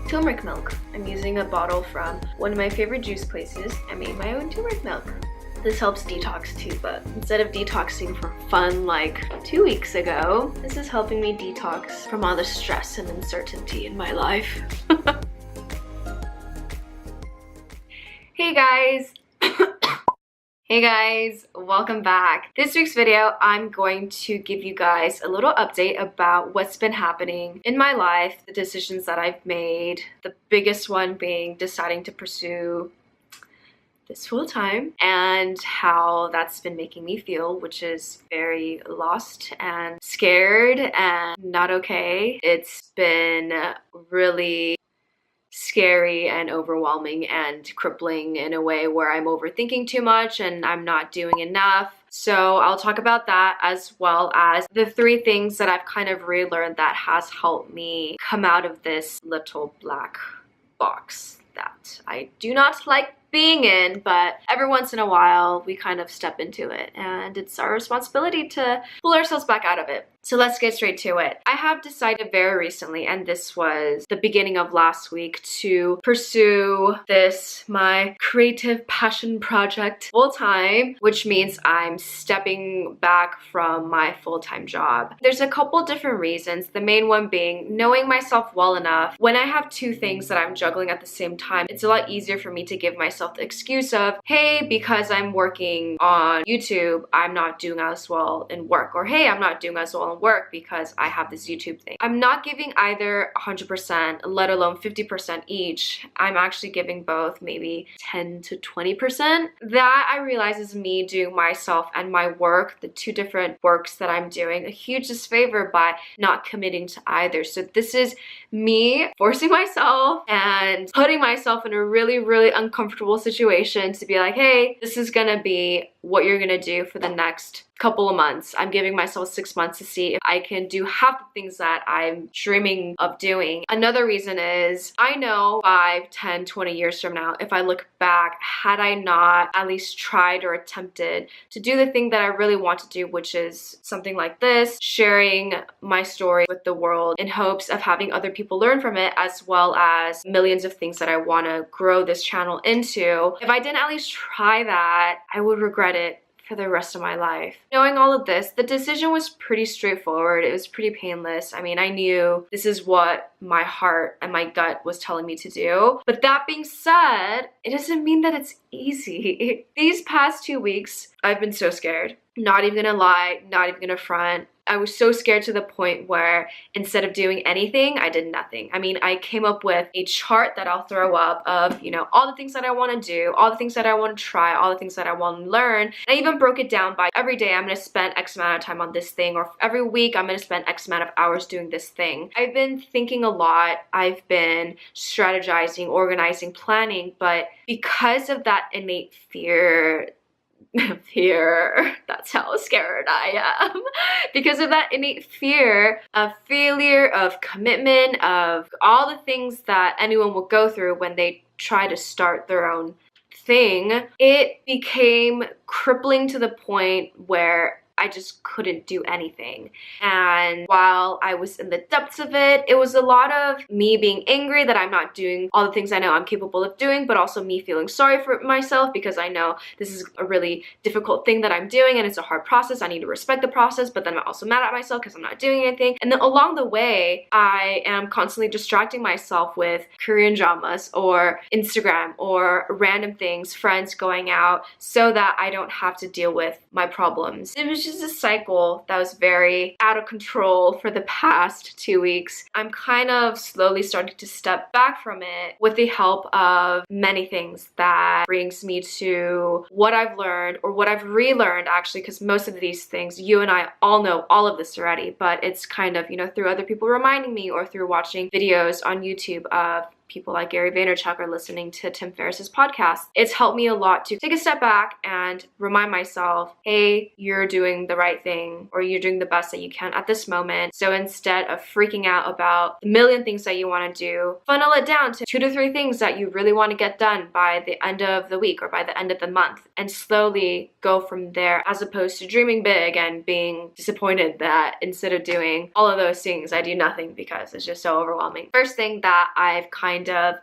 turmeric milk. I'm using a bottle from one of my favorite juice places. I made my own turmeric milk. This helps detox too, but instead of detoxing for fun like 2 weeks ago, this is helping me detox from all the stress and uncertainty in my life. Hey guys! Hey guys, welcome back. This week's video, I'm going to give you guys a little update about what's been happening in my life, the decisions that I've made, the biggest one being deciding to pursue this full time, and how that's been making me feel, which is very lost and scared and not okay. It's been really scary and overwhelming and crippling in a way where I'm overthinking too much and I'm not doing enough. So I'll talk about that, as well as the 3 things that I've kind of relearned that has helped me come out of this little black box that I do not like being in, but every once in a while we kind of step into it, and it's our responsibility to pull ourselves back out of it. So let's get straight to it. I have decided very recently, and this was the beginning of last week, to pursue this, my creative passion project, full time, which means I'm stepping back from my full-time job. There's a couple different reasons. The main one being knowing myself well enough. When I have 2 things that I'm juggling at the same time, it's a lot easier for me to give myself the excuse of, hey, because I'm working on YouTube, I'm not doing as well in work, or hey, I'm not doing as well in work because I have this YouTube thing. I'm not giving either 100%, let alone 50% each. I'm actually giving both maybe 10 to 20%. That, I realize, is me doing myself and my work, the 2 different works that I'm doing, a huge disfavor by not committing to either. So this is me forcing myself and putting myself in a really, really uncomfortable situation to be like, hey, this is gonna be what you're gonna do for the next couple of months. I'm giving myself 6 months to see if I can do half the things that I'm dreaming of doing. Another reason is I know 5, 10, 20 years from now, if I look back, had I not at least tried or attempted to do the thing that I really want to do, which is something like this, sharing my story with the world in hopes of having other people learn from it, as well as millions of things that I want to grow this channel into. If I didn't at least try that, I would regret it for the rest of my life. Knowing all of this, the decision was pretty straightforward. It was pretty painless. I mean, I knew this is what my heart and my gut was telling me to do. But that being said, it doesn't mean that it's easy. These past 2 weeks, I've been so scared. Not even gonna lie, not even gonna front. I was so scared to the point where instead of doing anything, I did nothing. I mean, I came up with a chart that I'll throw up of, you know, all the things that I want to do, all the things that I want to try, all the things that I want to learn. And I even broke it down by every day I'm going to spend X amount of time on this thing, or every week I'm going to spend X amount of hours doing this thing. I've been thinking a lot. I've been strategizing, organizing, planning, but because of that innate fear, that's how scared I am. Because of that innate fear of failure, of commitment, of all the things that anyone will go through when they try to start their own thing, it became crippling to the point where I just couldn't do anything. And while I was in the depths of it, it was a lot of me being angry that I'm not doing all the things I know I'm capable of doing, but also me feeling sorry for myself because I know this is a really difficult thing that I'm doing and it's a hard process. I need to respect the process, but then I'm also mad at myself because I'm not doing anything. And then along the way, I am constantly distracting myself with Korean dramas or Instagram or random things, friends going out, so that I don't have to deal with my problems. It was just a cycle that was very out of control for the past 2 weeks. I'm kind of slowly starting to step back from it with the help of many things that brings me to what I've learned, or what I've relearned actually, because most of these things, you and I all know all of this already, but it's kind of, you know, through other people reminding me, or through watching videos on YouTube of people like Vaynerchuck, or listening to Tim Ferriss's podcast. It's helped me a lot to take a step back and remind myself, hey, you're doing the right thing, or you're doing the best that you can at this moment. So instead of freaking out about the million things that you want to do, funnel it down to 2 to 3 things that you really want to get done by the end of the week or by the end of the month, and slowly go from there, as opposed to dreaming big and being disappointed that instead of doing all of those things, I do nothing because it's just so overwhelming. First thing that I've kind kind of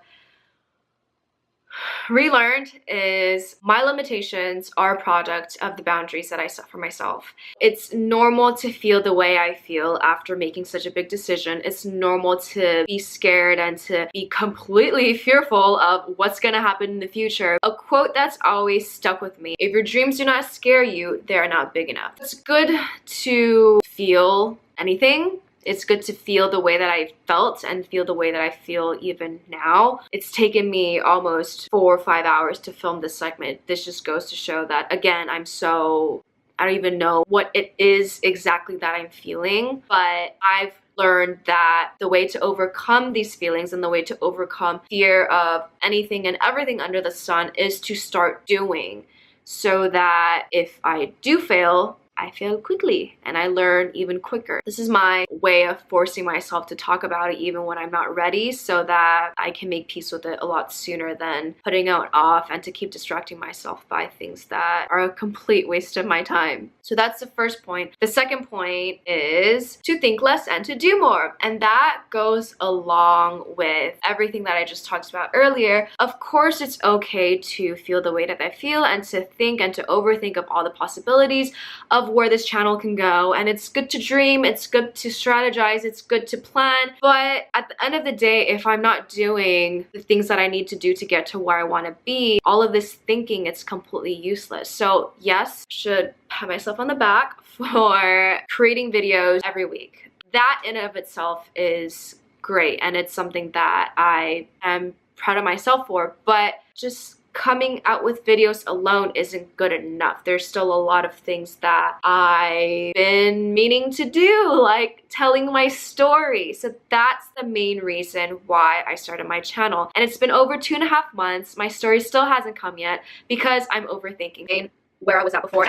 relearned is my limitations are a product of the boundaries that I set for myself. It's normal to feel the way I feel after making such a big decision. It's normal to be scared and to be completely fearful of what's gonna happen in the future. A quote that's always stuck with me: if your dreams do not scare you, they're not big enough. It's good to feel anything. It's good to feel the way that I felt and feel the way that I feel even now. It's taken me almost 4 or 5 hours to film this segment. This just goes to show that, again, I don't even know what it is exactly that I'm feeling, but I've learned that the way to overcome these feelings and the way to overcome fear of anything and everything under the sun is to start doing, so that if I do fail, I fail quickly and I learn even quicker. This is my way of forcing myself to talk about it even when I'm not ready, so that I can make peace with it a lot sooner than putting it off and to keep distracting myself by things that are a complete waste of my time. So that's the first point. The second point is to think less and to do more. And that goes along with everything that I just talked about earlier. Of course, it's okay to feel the way that I feel and to think and to overthink of all the possibilities of where this channel can go, and it's good to dream, it's good to strategize, it's good to plan, but at the end of the day, if I'm not doing the things that I need to do to get to where I want to be, all of this thinking, it's completely useless. So yes, should pat myself on the back for creating videos every week. That in and of itself is great, and it's something that I am proud of myself for, but just coming out with videos alone isn't good enough. There's still a lot of things that I've been meaning to do, like telling my story. So that's the main reason why I started my channel. And it's been over 2.5 months. My story still hasn't come yet because I'm overthinking where I was at before.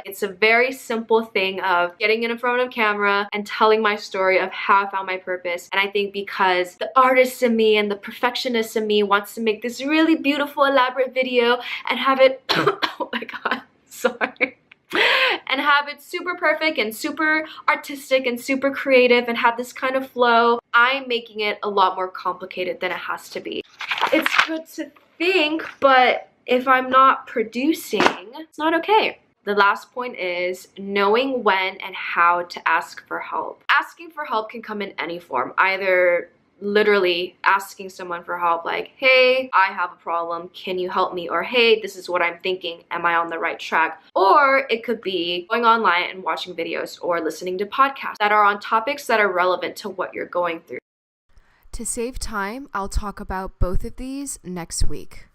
It's a very simple thing of getting in front of camera and telling my story of how I found my purpose. And I think because the artist in me and the perfectionist in me wants to make this really beautiful, elaborate video and have it, oh my god, sorry. And have it super perfect and super artistic and super creative and have this kind of flow, I'm making it a lot more complicated than it has to be. It's good to think, but if I'm not producing, it's not okay. The last point is knowing when and how to ask for help. Asking for help can come in any form, either literally asking someone for help, like, hey, I have a problem, can you help me? Or hey, this is what I'm thinking, am I on the right track? Or it could be going online and watching videos or listening to podcasts that are on topics that are relevant to what you're going through. To save time, I'll talk about both of these next week.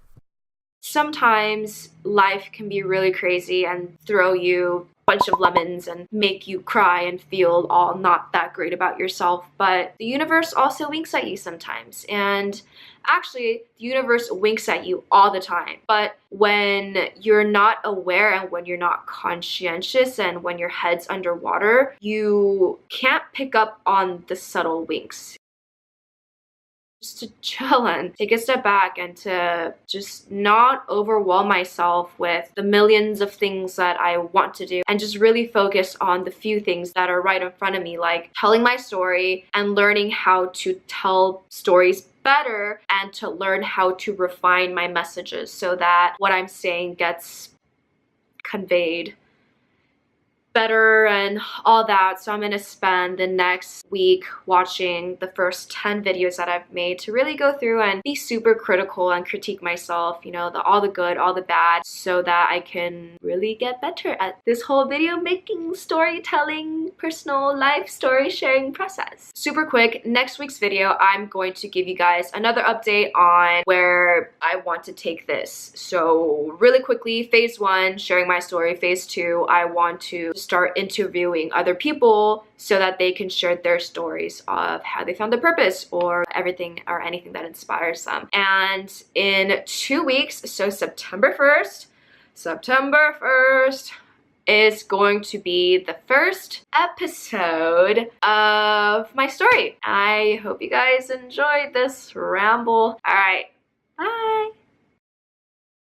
Sometimes life can be really crazy and throw you a bunch of lemons and make you cry and feel all not that great about yourself, but the universe also winks at you sometimes. And actually, the universe winks at you all the time. But when you're not aware and when you're not conscientious and when your head's underwater, you can't pick up on the subtle winks. Just to chill and take a step back and to just not overwhelm myself with the millions of things that I want to do, and just really focus on the few things that are right in front of me, like telling my story and learning how to tell stories better and to learn how to refine my messages so that what I'm saying gets conveyed better and all that. So I'm gonna spend the next week watching the first 10 videos that I've made to really go through and be super critical and critique myself, you know, all the good, all the bad, so that I can really get better at this whole video making, storytelling, personal life story sharing process. Super quick, next week's video, I'm going to give you guys another update on where I want to take this. So really quickly, phase 1, sharing my story. Phase 2, I want to start interviewing other people so that they can share their stories of how they found their purpose or everything or anything that inspires them. And in 2 weeks, so September 1st is going to be the first episode of my story. I hope you guys enjoyed this ramble. All right, bye.